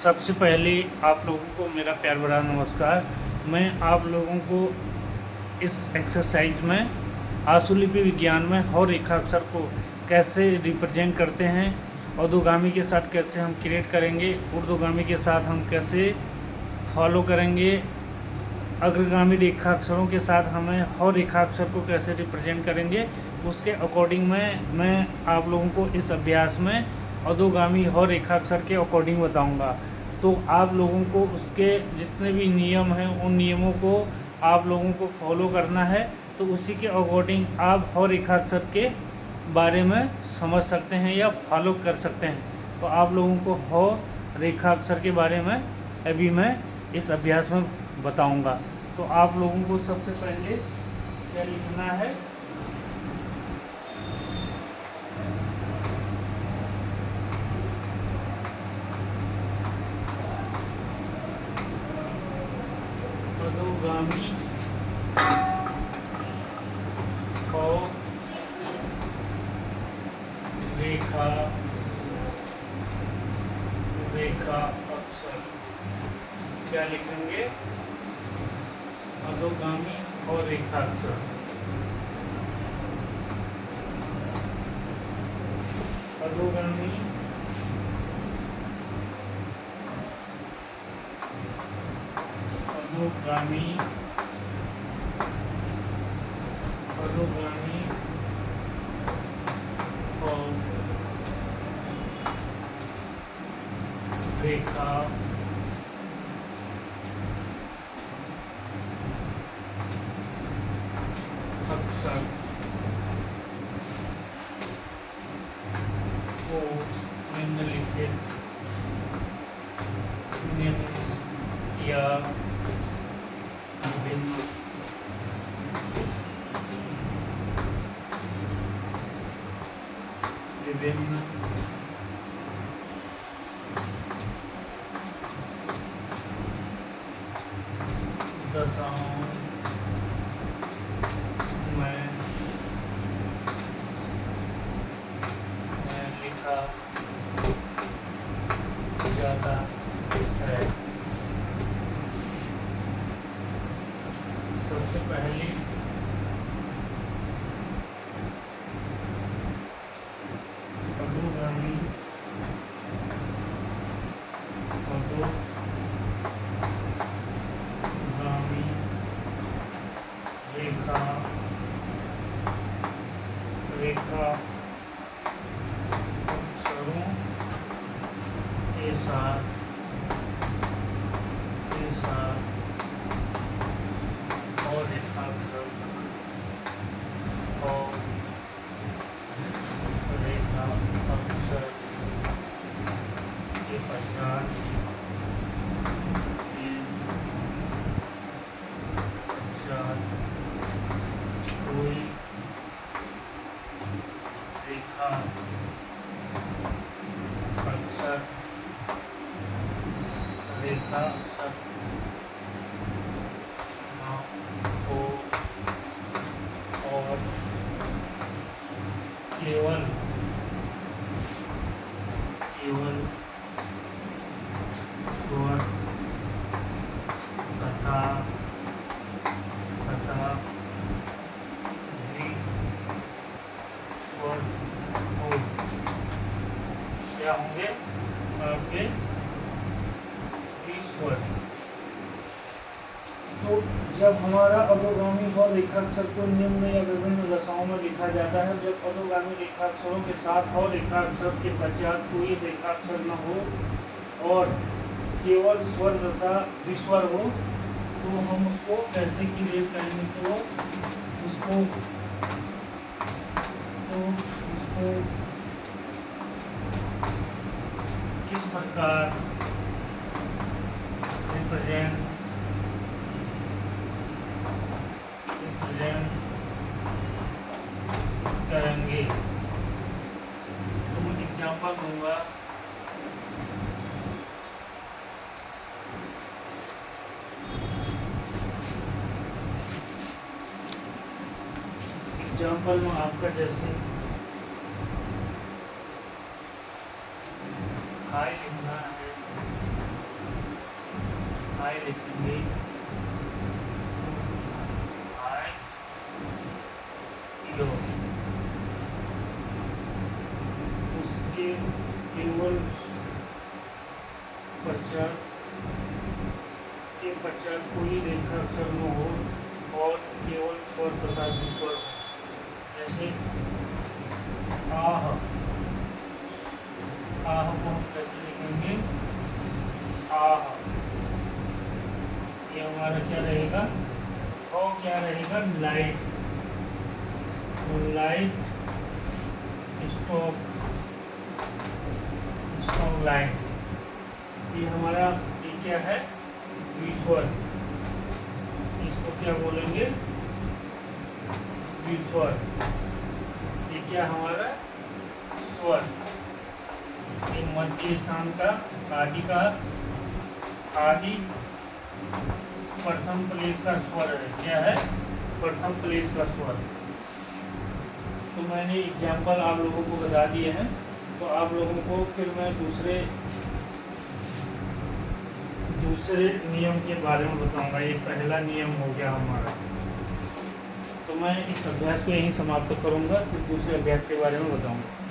सबसे पहले आप लोगों को मेरा प्यार भरा नमस्कार। मैं आप लोगों को इस एक्सरसाइज में आशुलिपि विज्ञान में हर रेखाक्षर को कैसे रिप्रेजेंट करते हैं, अधोगामी के साथ कैसे हम क्रिएट करेंगे, ऊर्ध्वगामी के साथ हम कैसे फॉलो करेंगे, अग्रगामी रेखाक्षरों के साथ हमें हर रेखाक्षर को कैसे रिप्रेजेंट करेंगे, उसके अकॉर्डिंग मैं आप लोगों को इस अभ्यास में अधोगामी हर रेखाक्षर के अकॉर्डिंग बताऊंगा। तो आप लोगों को उसके जितने भी नियम हैं उन नियमों को आप लोगों को फॉलो करना है। तो उसी के अकॉर्डिंग आप हर रेखाक्षर के बारे में समझ सकते हैं या फॉलो कर सकते हैं। तो आप लोगों को हर रेखाक्षर के बारे में अभी मैं इस अभ्यास में बताऊंगा। तो आप लोगों को सबसे पहले क्या लिखना है, अधोगामी और रेखा अक्षर क्या लिखेंगे, अधोगामी और रेखाक्षर। अधोगामी अधोगामी अधोगामी और रेखा अक्षर को निम्नलिखित या विभिन्न दशाओं में लिखा जाता है। सबसे पहली अधोगामी रेखा अक्षरों के साथ और रेखाक्षर और रेखा अक्षर के पश्चात कोई रेखा अक्षर ना हो और केवल स्वर तथा स्वर हो। क्या होंगे आपके स्वर। तो जब हमारा अधोगामी और रेखाक्षर को निम्न या विभिन्न दशाओं में लिखा जाता है, जब अधोगामी रेखाक्षरों के साथ और रेखाक्षर के पश्चात कोई रेखाक्षर न हो और केवल स्वर तथा विस्वर हो, तो हम उसको कैसे क्रिएट करेंगे। तो उसको किस प्रकार रिप्रेजेंट करेंगे। तो मैं एग्जाम्पल दूंगा। एग्जाम्पल में आपका जैसे हाई लिखना है, आई लिखेंगे, आई लो, उसके केवल पश्चात कोई रेखा अक्षर न हो और केवल स्वर तथा विस्वर हो। जैसे आह, आह को हम कैसे लिखेंगे, आह, ये हमारा क्या रहेगा, और क्या रहेगा, लाइट, तो लाइट, स्टॉप, स्टॉप लाइट, ये हमारा ये क्या है, विस्वर, इसको क्या बोलेंगे, विस्वर। ये क्या हमारा स्वर, ये मध्य स्थान का आदि प्रथम प्लेस का स्वर है, क्या है, प्रथम प्लेस का स्वर। तो मैंने एग्जाम्पल आप लोगों को बता दिए हैं, तो आप लोगों को फिर मैं दूसरे नियम के बारे में बताऊंगा। ये पहला नियम हो गया हमारा, तो मैं इस अभ्यास को यहीं समाप्त करूंगा, फिर दूसरे अभ्यास के बारे में बताऊंगा।